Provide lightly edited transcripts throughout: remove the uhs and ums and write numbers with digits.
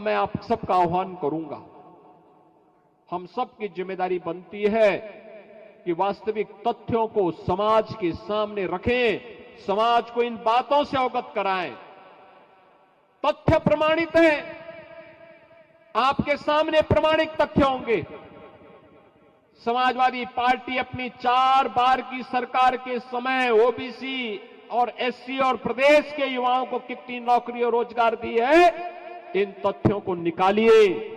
मैं आप सबका आह्वान करूंगा, हम सबकी जिम्मेदारी बनती है कि वास्तविक तथ्यों को समाज के सामने रखें, समाज को इन बातों से अवगत कराएं। तथ्य प्रमाणित है, आपके सामने प्रमाणिक तथ्य होंगे। समाजवादी पार्टी अपनी 4 बार की सरकार के समय ओबीसी और एससी और प्रदेश के युवाओं को कितनी नौकरी और रोजगार दी है, इन तथ्यों को निकालिए।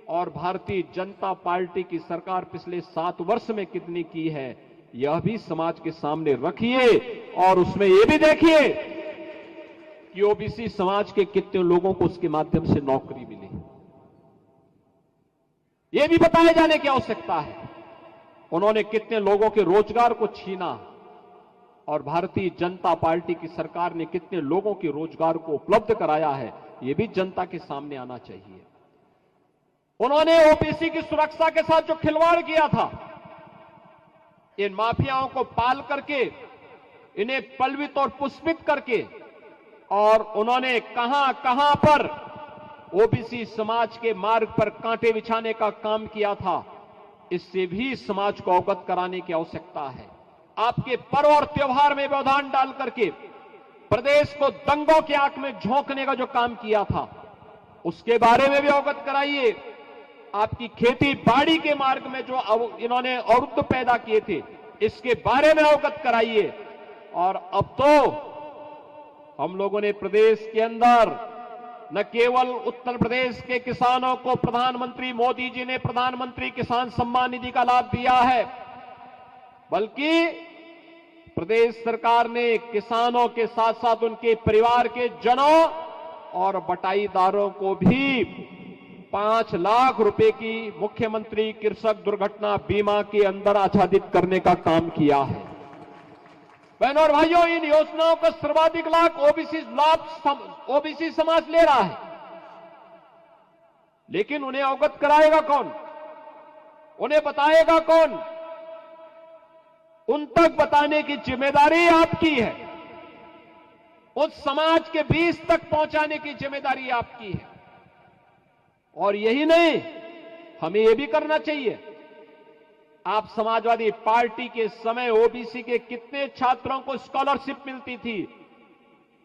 और भारतीय जनता पार्टी की सरकार पिछले 7 वर्ष में कितनी की है, यह भी समाज के सामने रखिए। और उसमें यह भी देखिए कि ओबीसी समाज के कितने लोगों को उसके माध्यम से नौकरी मिली, यह भी बताए जाने की आवश्यकता है। उन्होंने कितने लोगों के रोजगार को छीना और भारतीय जनता पार्टी की सरकार ने कितने लोगों के रोजगार को उपलब्ध कराया है, यह भी जनता के सामने आना चाहिए। उन्होंने ओबीसी की सुरक्षा के साथ जो खिलवाड़ किया था, इन माफियाओं को पाल करके, इन्हें पलवित और पुष्पित करके, और उन्होंने कहां कहां पर ओबीसी समाज के मार्ग पर कांटे बिछाने का काम किया था, इससे भी समाज को अवगत कराने की आवश्यकता है। आपके पर्व और त्योहार में व्यवधान डाल करके प्रदेश को दंगों की आंख में झोंकने का जो काम किया था, उसके बारे में भी अवगत कराइए। आपकी खेती बाड़ी के मार्ग में जो इन्होंने अवरुद्ध पैदा किए थे, इसके बारे में अवगत कराइए। और अब तो हम लोगों ने प्रदेश के अंदर न केवल उत्तर प्रदेश के किसानों को प्रधानमंत्री मोदी जी ने प्रधानमंत्री किसान सम्मान निधि का लाभ दिया है, बल्कि प्रदेश सरकार ने किसानों के साथ साथ उनके परिवार के जनों और बटाईदारों को भी 5 लाख रुपए की मुख्यमंत्री कृषक दुर्घटना बीमा के अंदर आच्छादित करने का काम किया है। बहनों और भाइयों, इन योजनाओं का सर्वाधिक लाभ ओबीसी समाज ले रहा है, लेकिन उन्हें अवगत कराएगा कौन, उन्हें बताएगा कौन? उन तक बताने की जिम्मेदारी आपकी है, उस समाज के बीच तक पहुंचाने की जिम्मेदारी आपकी है। और यही नहीं, हमें यह भी करना चाहिए। आप समाजवादी पार्टी के समय ओबीसी के कितने छात्रों को स्कॉलरशिप मिलती थी,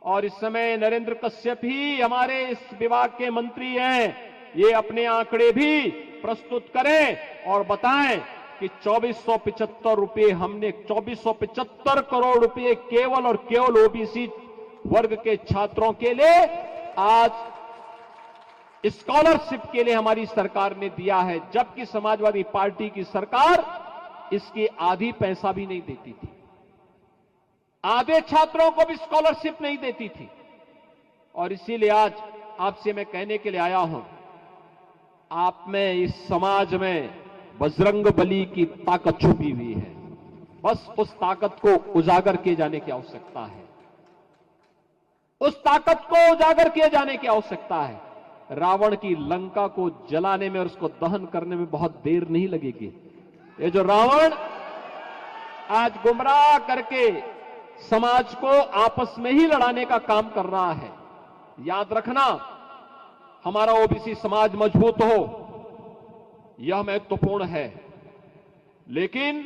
और इस समय नरेंद्र कश्यप ही हमारे इस विभाग के मंत्री हैं, ये अपने आंकड़े भी प्रस्तुत करें और बताएं कि 2475 रुपए हमने 2475 करोड़ रुपए केवल और केवल ओबीसी वर्ग के छात्रों के लिए आज स्कॉलरशिप के लिए हमारी सरकार ने दिया है, जबकि समाजवादी पार्टी की सरकार इसकी आधी पैसा भी नहीं देती थी, आधे छात्रों को भी स्कॉलरशिप नहीं देती थी। और इसीलिए आज आपसे मैं कहने के लिए आया हूं, आप में, इस समाज में बजरंग बली की ताकत छुपी हुई है, बस उस ताकत को उजागर किए जाने की आवश्यकता है, उस ताकत को उजागर किए जाने की आवश्यकता है। रावण की लंका को जलाने में और उसको दहन करने में बहुत देर नहीं लगेगी। ये जो रावण आज गुमराह करके समाज को आपस में ही लड़ाने का काम कर रहा है, याद रखना, हमारा ओबीसी समाज मजबूत हो, यह महत्वपूर्ण है, लेकिन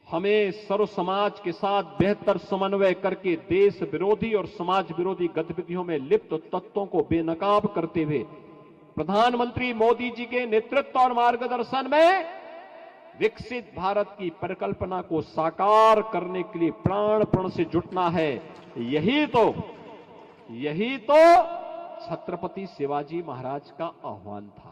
हमें सर्व समाज के साथ बेहतर समन्वय करके देश विरोधी और समाज विरोधी गतिविधियों में लिप्त तत्वों को बेनकाब करते हुए प्रधानमंत्री मोदी जी के नेतृत्व और मार्गदर्शन में विकसित भारत की परिकल्पना को साकार करने के लिए प्राण प्रण से जुटना है। यही तो छत्रपति शिवाजी महाराज का आह्वान था।